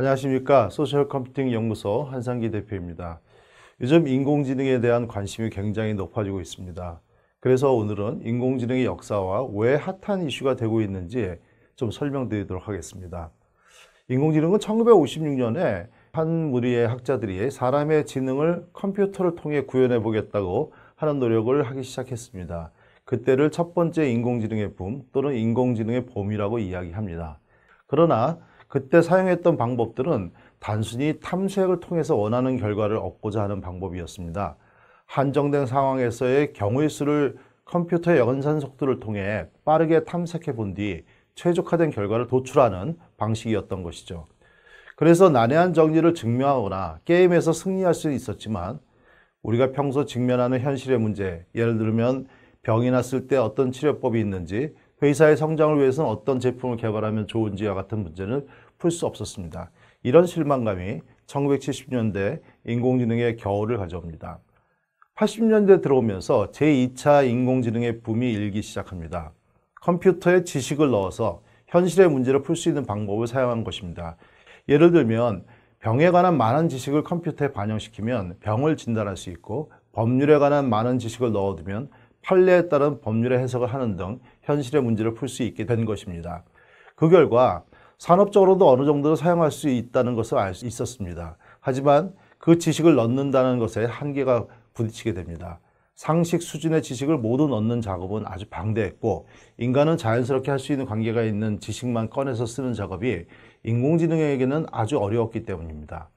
안녕하십니까. 소셜 컴퓨팅 연구소 한상기 대표입니다. 요즘 인공지능에 대한 관심이 굉장히 높아지고 있습니다. 그래서 오늘은 인공지능의 역사와 왜 핫한 이슈가 되고 있는지 좀 설명드리도록 하겠습니다. 인공지능은 1956년에 한 무리의 학자들이 사람의 지능을 컴퓨터를 통해 구현해 보겠다고 하는 노력을 하기 시작했습니다. 그때를 첫 번째 인공지능의 붐 또는 인공지능의 봄이라고 이야기합니다. 그러나 그때 사용했던 방법들은 단순히 탐색을 통해서 원하는 결과를 얻고자 하는 방법이었습니다. 한정된 상황에서의 경우의 수를 컴퓨터의 연산 속도를 통해 빠르게 탐색해 본 뒤 최적화된 결과를 도출하는 방식이었던 것이죠. 그래서 난해한 정리를 증명하거나 게임에서 승리할 수 있었지만 우리가 평소 직면하는 현실의 문제, 예를 들면 병이 났을 때 어떤 치료법이 있는지, 회사의 성장을 위해서는 어떤 제품을 개발하면 좋은지와 같은 문제는 풀 수 없었습니다. 이런 실망감이 1970년대 인공지능의 겨울을 가져옵니다. 80년대 들어오면서 제2차 인공지능의 붐이 일기 시작합니다. 컴퓨터에 지식을 넣어서 현실의 문제를 풀 수 있는 방법을 사용한 것입니다. 예를 들면 병에 관한 많은 지식을 컴퓨터에 반영시키면 병을 진단할 수 있고, 법률에 관한 많은 지식을 넣어두면 판례에 따른 법률의 해석을 하는 등 현실의 문제를 풀 수 있게 된 것입니다. 그 결과 산업적으로도 어느 정도 사용할 수 있다는 것을 알 수 있었습니다. 하지만 그 지식을 넣는다는 것에 한계가 부딪히게 됩니다. 상식 수준의 지식을 모두 넣는 작업은 아주 방대했고, 인간은 자연스럽게 할 수 있는 관계가 있는 지식만 꺼내서 쓰는 작업이 인공지능에게는 아주 어려웠기 때문입니다.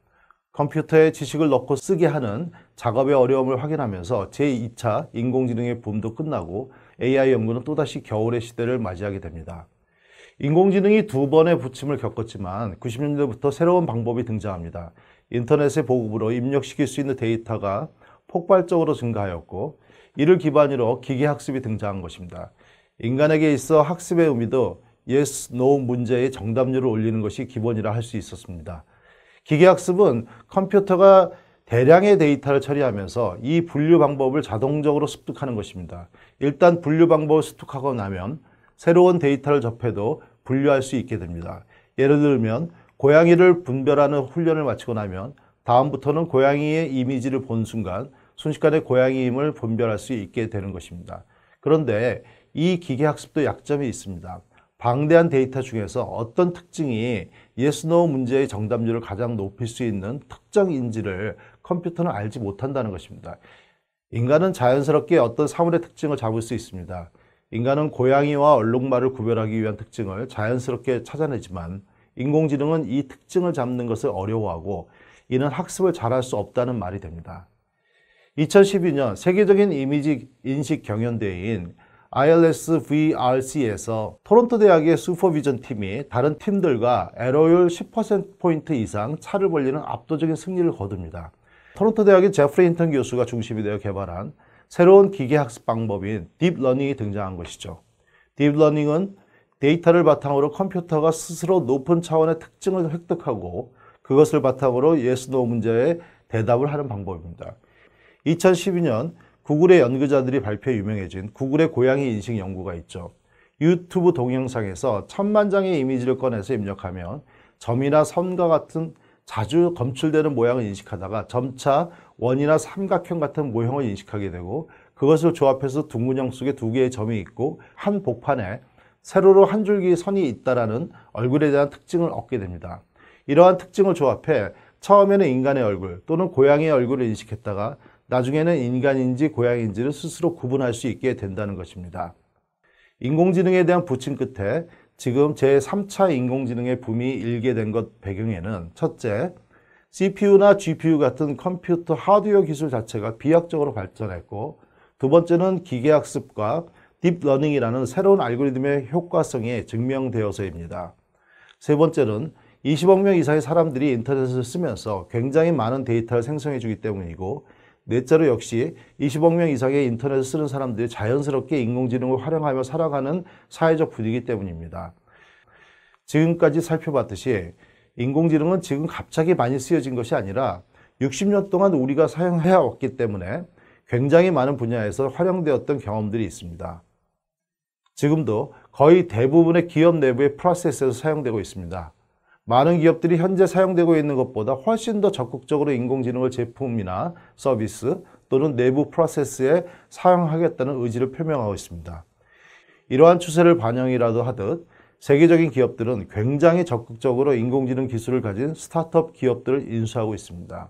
컴퓨터에 지식을 넣고 쓰게 하는 작업의 어려움을 확인하면서 제2차 인공지능의 붐도 끝나고 AI 연구는 또다시 겨울의 시대를 맞이하게 됩니다. 인공지능이 두 번의 부침을 겪었지만 90년대부터 새로운 방법이 등장합니다. 인터넷의 보급으로 입력시킬 수 있는 데이터가 폭발적으로 증가하였고, 이를 기반으로 기계학습이 등장한 것입니다. 인간에게 있어 학습의 의미도 yes, no 문제의 정답률을 올리는 것이 기본이라 할 수 있었습니다. 기계학습은 컴퓨터가 대량의 데이터를 처리하면서 이 분류 방법을 자동적으로 습득하는 것입니다. 일단 분류 방법을 습득하고 나면 새로운 데이터를 접해도 분류할 수 있게 됩니다. 예를 들면 고양이를 분별하는 훈련을 마치고 나면 다음부터는 고양이의 이미지를 본 순간 순식간에 고양이임을 분별할 수 있게 되는 것입니다. 그런데 이 기계학습도 약점이 있습니다. 방대한 데이터 중에서 어떤 특징이 yes, no 문제의 정답률을 가장 높일 수 있는 특정인지를 컴퓨터는 알지 못한다는 것입니다. 인간은 자연스럽게 어떤 사물의 특징을 잡을 수 있습니다. 인간은 고양이와 얼룩말을 구별하기 위한 특징을 자연스럽게 찾아내지만 인공지능은 이 특징을 잡는 것을 어려워하고, 이는 학습을 잘할 수 없다는 말이 됩니다. 2012년 세계적인 이미지 인식 경연대회인 ILS-VRC에서 토론토 대학의 슈퍼비전 팀이 다른 팀들과 에러율 10%포인트 이상 차를 벌리는 압도적인 승리를 거둡니다. 토론토 대학의 제프리 힌턴 교수가 중심이 되어 개발한 새로운 기계학습 방법인 딥러닝이 등장한 것이죠. 딥러닝은 데이터를 바탕으로 컴퓨터가 스스로 높은 차원의 특징을 획득하고 그것을 바탕으로 yes, no 문제에 대답을 하는 방법입니다. 2012년 구글의 연구자들이 발표해 유명해진 구글의 고양이 인식 연구가 있죠. 유튜브 동영상에서 1000만 장의 이미지를 꺼내서 입력하면 점이나 선과 같은 자주 검출되는 모양을 인식하다가 점차 원이나 삼각형 같은 모형을 인식하게 되고, 그것을 조합해서 둥근형 속에 두 개의 점이 있고 한 복판에 세로로 한 줄기의 선이 있다라는 얼굴에 대한 특징을 얻게 됩니다. 이러한 특징을 조합해 처음에는 인간의 얼굴 또는 고양이의 얼굴을 인식했다가 나중에는 인간인지 고양이인지를 스스로 구분할 수 있게 된다는 것입니다. 인공지능에 대한 부침 끝에 지금 제3차 인공지능의 붐이 일게 된 것 배경에는 첫째, CPU나 GPU 같은 컴퓨터 하드웨어 기술 자체가 비약적으로 발전했고, 두 번째는 기계학습과 딥러닝이라는 새로운 알고리즘의 효과성이 증명되어서입니다. 세 번째는 20억 명 이상의 사람들이 인터넷을 쓰면서 굉장히 많은 데이터를 생성해 주기 때문이고, 넷째로 역시 20억 명 이상의 인터넷을 쓰는 사람들이 자연스럽게 인공지능을 활용하며 살아가는 사회적 분위기 때문입니다. 지금까지 살펴봤듯이 인공지능은 지금 갑자기 많이 쓰여진 것이 아니라 60년 동안 우리가 사용해 왔기 때문에 굉장히 많은 분야에서 활용되었던 경험들이 있습니다. 지금도 거의 대부분의 기업 내부의 프로세스에서 사용되고 있습니다. 많은 기업들이 현재 사용되고 있는 것보다 훨씬 더 적극적으로 인공지능을 제품이나 서비스 또는 내부 프로세스에 사용하겠다는 의지를 표명하고 있습니다. 이러한 추세를 반영이라도 하듯 세계적인 기업들은 굉장히 적극적으로 인공지능 기술을 가진 스타트업 기업들을 인수하고 있습니다.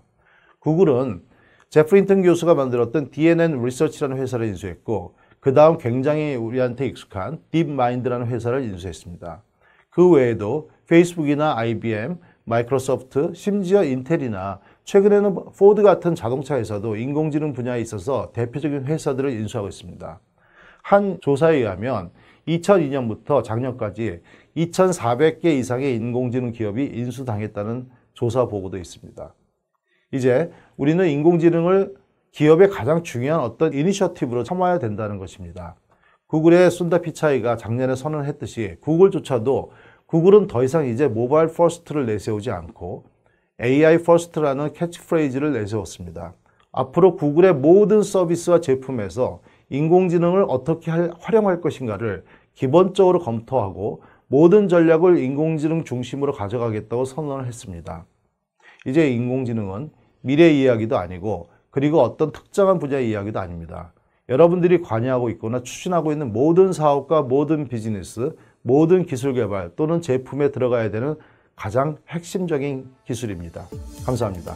구글은 제프리 힌튼 교수가 만들었던 DNN 리서치라는 회사를 인수했고, 그 다음 굉장히 우리한테 익숙한 딥마인드라는 회사를 인수했습니다. 그 외에도 페이스북이나 IBM, 마이크로소프트, 심지어 인텔이나 최근에는 포드 같은 자동차 회사도 인공지능 분야에 있어서 대표적인 회사들을 인수하고 있습니다. 한 조사에 의하면 2002년부터 작년까지 2,400개 이상의 인공지능 기업이 인수당했다는 조사 보고도 있습니다. 이제 우리는 인공지능을 기업의 가장 중요한 어떤 이니셔티브로 삼아야 된다는 것입니다. 구글의 순다 피차이가 작년에 선언했듯이 구글은 더 이상 이제 모바일 퍼스트를 내세우지 않고 AI 퍼스트라는 캐치프레이즈를 내세웠습니다. 앞으로 구글의 모든 서비스와 제품에서 인공지능을 어떻게 활용할 것인가를 기본적으로 검토하고 모든 전략을 인공지능 중심으로 가져가겠다고 선언을 했습니다. 이제 인공지능은 미래 이야기도 아니고 그리고 어떤 특정한 분야의 이야기도 아닙니다. 여러분들이 관여하고 있거나 추진하고 있는 모든 사업과 모든 비즈니스, 모든 기술 개발 또는 제품에 들어가야 되는 가장 핵심적인 기술입니다. 감사합니다.